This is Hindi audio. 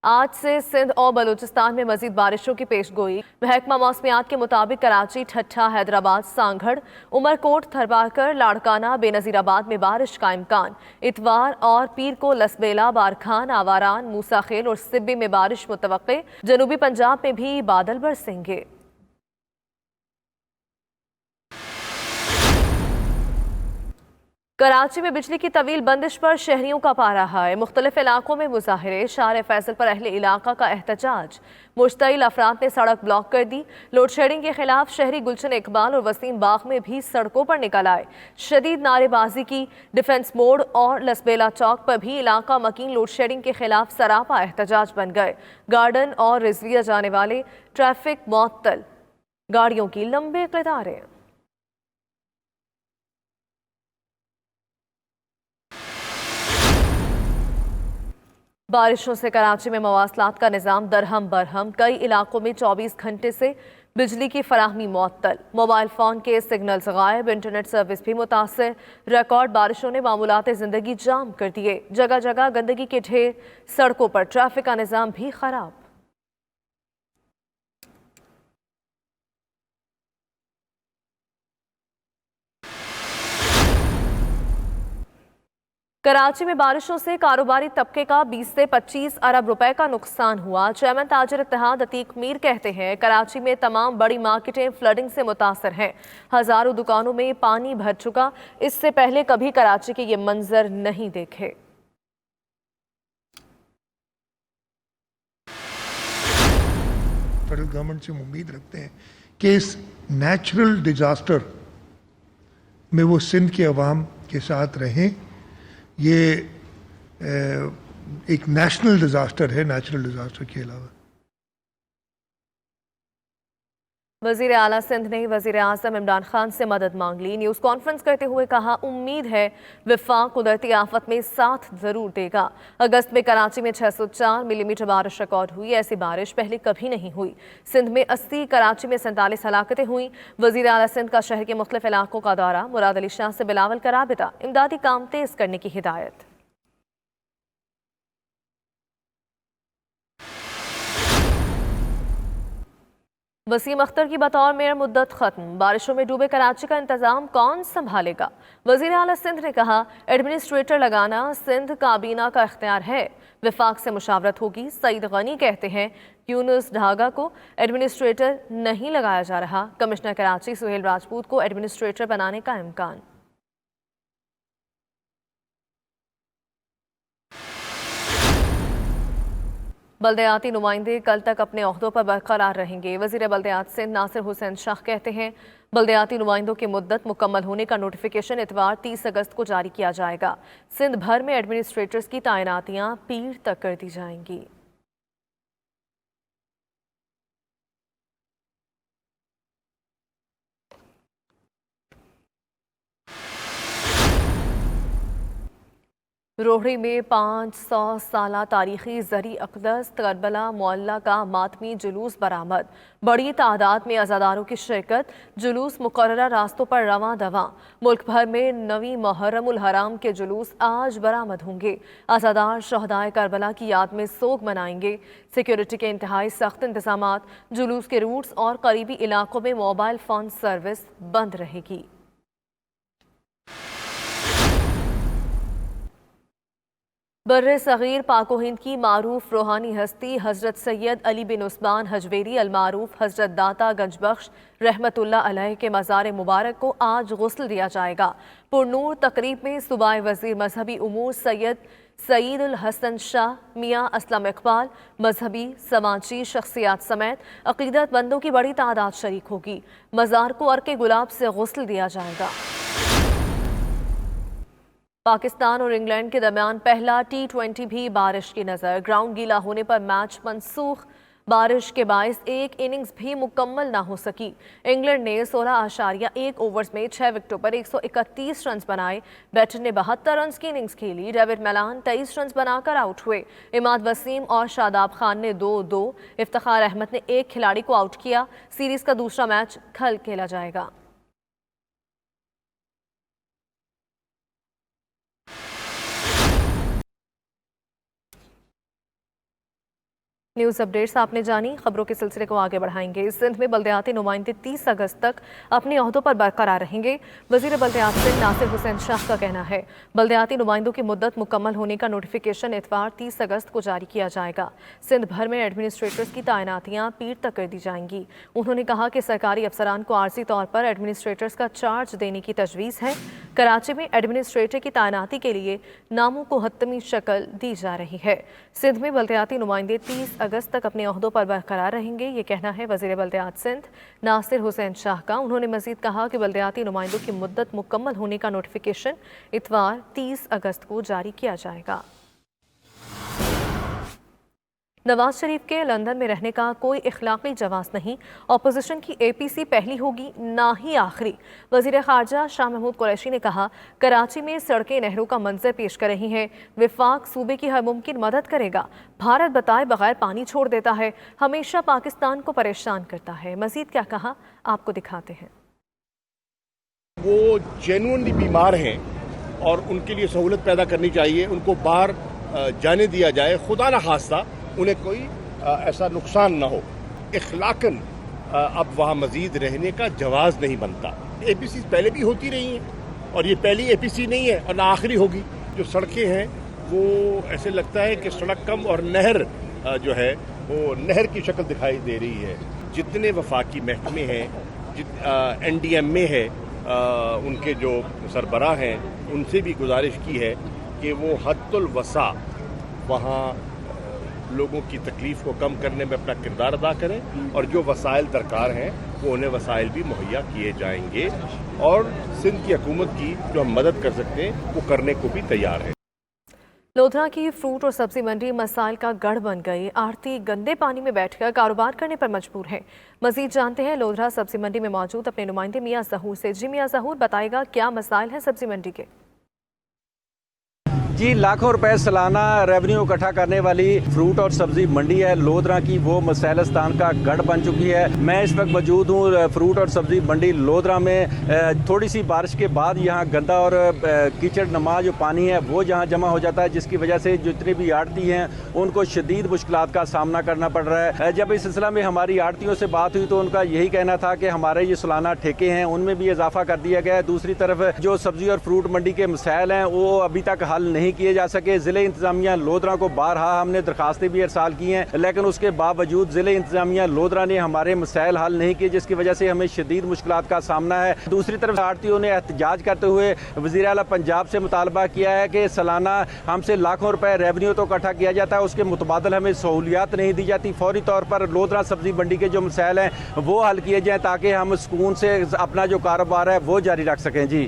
आज से सिंध और बलूचिस्तान में मजीद बारिशों की पेशगोई। महकमा मौसमियात के मुताबिक कराची, ठट्ठा, हैदराबाद, सांगढ़, उमरकोट, थरबाकर, लाड़काना, बेनजीराबाद में बारिश का इम्कान। इतवार और पीर को लसबेला, बारखान, आवारान, मूसाखेल और सिब्बी में बारिश मुतवक्के। जनूबी पंजाब में भी बादल बरसेंगे। कराची में बिजली की तवील बंदिश पर शहरियों का पारा है। मुख्तलिफ इलाकों में मुजाहिरे, शार फैसल पर अहले इलाका का एहतजाज। मुश्तइल अफराद ने सड़क ब्लॉक कर दी। लोड शेडिंग के खिलाफ शहरी गुलशन इकबाल और वसीम बाग में भी सड़कों पर निकल आए, शदीद नारेबाजी की। डिफेंस मोड़ और लसबेला चौक पर भी इलाका मकीन लोड शेडिंग के खिलाफ सरापा एहतजाज बन गए। गार्डन और रिजविया जाने वाले ट्रैफिक मुअत्तल, गाड़ियों की लंबे कतारें। बारिशों से कराची में मवासलात का निज़ाम दरहम बरहम। कई इलाकों में 24 घंटे से बिजली की फराहमी मुअत्तल। मोबाइल फ़ोन के सिग्नल्स गायब, इंटरनेट सर्विस भी मुतासर। रिकॉर्ड बारिशों ने मामूलात ज़िंदगी जाम कर दिए। जगह जगह गंदगी के ढेर, सड़कों पर ट्रैफिक का निज़ाम भी खराब। कराची में बारिशों से कारोबारी तबके का 20 से 25 अरब रुपए का नुकसान हुआ। चेयरमैन ताजर इत्तेहाद अतीक मीर कहते हैं, कराची में तमाम बड़ी मार्केटें फ्लडिंग से मुतासर हैं। हजारों दुकानों में पानी भर चुका। इससे पहले कभी कराची के ये मंजर नहीं देखे। फेडरल गवर्नमेंट से उम्मीद रखते हैं कि इस नेचुरल डिजास्टर में वो सिंध के अवाम के साथ रहें। ये एक नेशनल डिजास्टर है, नेचुरल डिजास्टर के अलावा। वजीर आला सिंध ने वजीर आज़म इमरान खान से मदद मांग ली। न्यूज़ कॉन्फ्रेंस करते हुए कहा, उम्मीद है वफाक कुदरती आफत में साथ जरूर देगा। अगस्त में कराची में 604 मिलीमीटर बारिश रिकॉर्ड हुई। ऐसी बारिश पहले कभी नहीं हुई। सिंध में 80, कराची में 47 हलाकतें हुई। वजीर आला सिंध का शहर के मुख्तलिफ इलाकों का दौरा। मुराद अली शाह से बिलावल का राबिता। इमदादी काम तेज करने की हिदायत। वसीम अख्तर की बतौर मेयर मुद्दत खत्म। बारिशों में डूबे कराची का इंतजाम कौन संभालेगा? वजीर आला सिंध ने कहा, एडमिनिस्ट्रेटर लगाना सिंध काबीना का इख्तियार है। विफाक से मुशावरत होगी। सईद गनी कहते हैं, यूनुस ढागा को एडमिनिस्ट्रेटर नहीं लगाया जा रहा। कमिश्नर कराची सुहेल राजपूत को एडमिनिस्ट्रेटर बनाने का इम्कान। बल्दियाती नुमाइंदे कल तक अपने ओहदों पर बरकरार रहेंगे। वजीर बल्दियात सिंध नासिर हुसैन शाह कहते हैं, बल्दियाती नुमाइंदों की मुद्दत मुकम्मल होने का नोटिफिकेशन इतवार 30 अगस्त को जारी किया जाएगा। सिंध भर में एडमिनिस्ट्रेटर्स की तैनातियां पीर तक कर दी जाएंगी। रोहड़ी में 500 साला तारीखी ज़री अक़दस करबला मुअल्ला का मातमी जुलूस बरामद। बड़ी तादाद में अज़ादारों की शिरकत। जुलूस मुकर्ररा रास्तों पर रवां दवां। मुल्क भर में नवी मुहर्रमुल हराम के जुलूस आज बरामद होंगे। अज़ादार शहदाए करबला की याद में सोग मनाएंगे। सिक्योरिटी के इंतहाई सख्त इंतजामात। जुलूस के रूट्स और करीबी इलाकों में मोबाइल फ़ोन सर्विस बंद रहेगी। बर्रे सगीर पाको हिंद की मारूफ रूहानी हस्ती हज़रत सैयद अली बिन उस्मान हजवेरी अलमारूफ हज़रत दाता गंजबख्श रहमतुल्लाह अलैह के मज़ार मुबारक को आज गुस्ल दिया जाएगा। पुरनूर तकरीब में सूबाई वज़ीर मजहबी उमूर सैयद सईद उल हसन शाह, मियाँ असलम इकबाल, मजहबी समाजी शख्सियात समेत अकीदतमंदों की बड़ी तादाद शरीक होगी। मज़ार को अर्के गुलाब से गुस्ल दिया जाएगा। पाकिस्तान और इंग्लैंड के दरमियान पहला T20 भी बारिश की नज़र। ग्राउंड गीला होने पर मैच मनसूख। बारिश के बायस एक इनिंग्स भी मुकम्मल ना हो सकी। इंग्लैंड ने 16.1 ओवर्स में 6 विकेटों पर 131 रन बनाए। बैटर ने 72 रन की इनिंग्स खेली। डेविड मेलान 23 रन बनाकर आउट हुए। इमाद वसीम और शादाब खान ने 2-2। इफ्तिखार अहमद ने एक खिलाड़ी को आउट किया। सीरीज का दूसरा मैच कल खेला जाएगा। न्यूज़ अपडेट्स आपने जानी। खबरों के सिलसिले को आगे बढ़ाएंगे। सिंध में बल्दियाती नुमाइंदे 30 अगस्त तक अपने ओहदों पर बरकरार रहेंगे। वजीर बल्दियात सिंध नासिर हुसैन शाह का कहना है बल्दियाती नुमाइंदों की मुद्दत मुकम्मल होने का नोटिफिकेशन इतवार 30 अगस्त को जारी किया जाएगा। सिंध भर में एडमिनिस्ट्रेटर्स की तैनातियाँ पीर तक कर दी जाएंगी। उन्होंने कहा कि सरकारी अफसरान को आर्जी तौर पर एडमिनिस्ट्रेटर्स का चार्ज देने की तजवीज़ है। कराची में एडमिनिस्ट्रेटर की तैनाती के लिए नामों को हतमी शक्ल दी जा रही है। सिंध में बल्दियाती नुमाइंदे 30 अगस्त तक अपने ओहदों पर बरकरार रहेंगे। ये कहना है वज़ीर बल्दियात सिंध नासिर हुसैन शाह का। उन्होंने मजीद कहा कि बल्दियाती नुमाइंदों की मुद्दत मुकम्मल होने का नोटिफिकेशन इतवार 30 अगस्त को जारी किया जाएगा। नवाज शरीफ के लंदन में रहने का कोई इखलाकी जवाज़ नहीं। अपोजिशन की APC पहली होगी ना ही आखिरी। वज़ीर ख़ारजा शाह महमूद कुरैशी ने कहा कराची में सड़कें नहरों का मंजर पेश कर रही हैं। विफाक सूबे की हर मुमकिन मदद करेगा। भारत बताए बगैर पानी छोड़ देता है, हमेशा पाकिस्तान को परेशान करता है। मजीद क्या कहा आपको दिखाते हैं। वो जेन्युइनली बीमार हैं और उनके लिए सहूलत पैदा करनी चाहिए। उनको बाहर जाने दिया जाए, खुदा न खास्ता उन्हें कोई ऐसा नुकसान ना हो। इखलाकन अब वहाँ मजीद रहने का जवाज़ नहीं बनता। APC पहले भी होती रही हैं और ये पहली APC नहीं है और ना आखिरी होगी। जो सड़कें हैं वो ऐसे लगता है कि सड़क कम और नहर जो है वो नहर की शक्ल दिखाई दे रही है। जितने वफाकी महकमे हैं, NDMA है, उनके जो सरबराह हैं उनसे भी गुजारिश की है कि वो हद्दुल वसा वहाँ लोगों की तकलीफ को कम करने में अपना किरदार अदा करें और जो वसाइल दरकार हैं वो उन्हें वसाइल भी मुहैया किए जाएंगे और सिंध की हुकूमत की जो हम मदद कर सकते हैं वो करने को भी तैयार है। लोधरा की फ्रूट और सब्जी मंडी मसाइल का गढ़ बन गई। आढ़ती गंदे पानी में बैठकर कारोबार करने पर मजबूर हैं। मजीद जानते हैं लोधरा सब्जी मंडी में मौजूद अपने नुमाइंदे मियां ज़हूर से। जी मियां ज़हूर, बताएगा क्या मसाइल हैं सब्जी मंडी के। जी, लाखों रुपए सालाना रेवेन्यू इकट्ठा करने वाली फ्रूट और सब्जी मंडी है लोधरा की, वो मसैलस्तान का गढ़ बन चुकी है। मैं इस वक्त मौजूद हूँ फ्रूट और सब्जी मंडी लोधरा में। थोड़ी सी बारिश के बाद यहाँ गंदा और कीचड़ नमा जो पानी है वो जहाँ जमा हो जाता है, जिसकी वजह से जितने भी आड़ती हैं उनको शदीद मुश्किलात का सामना करना पड़ रहा है। जब इस सिलसिला में हमारी आड़तियों से बात हुई तो उनका यही कहना था कि हमारे ये सालाना ठेके हैं उनमें भी इजाफा कर दिया गया है। दूसरी तरफ जो सब्जी और फ्रूट मंडी के मसाइल हैं वो अभी तक हल नहीं किए जा सके। जिले इंतजामिया लोधरा को बारहा हमने दरखास्तें भी इरसाल की हैं, लेकिन उसके बावजूद जिले इंतजामिया लोधरा ने हमारे मसाइल हल नहीं किए, जिसकी वजह से हमें शदीद मुश्किलात का सामना है। दूसरी तरफ आड़तियों ने एहतजाज करते हुए वज़ीर आला पंजाब से मुतालबा किया है कि सालाना हमसे लाखों रुपए रेवेन्यू तो इकट्ठा किया जाता है, उसके मुतबादल हमें सहूलियात नहीं दी जाती। फौरी तौर पर लोधरा सब्जी मंडी के जो मसाइल हैं वो हल किए जाएँ ताकि हम सुकून से अपना जो कारोबार है वो जारी रख सकें। जी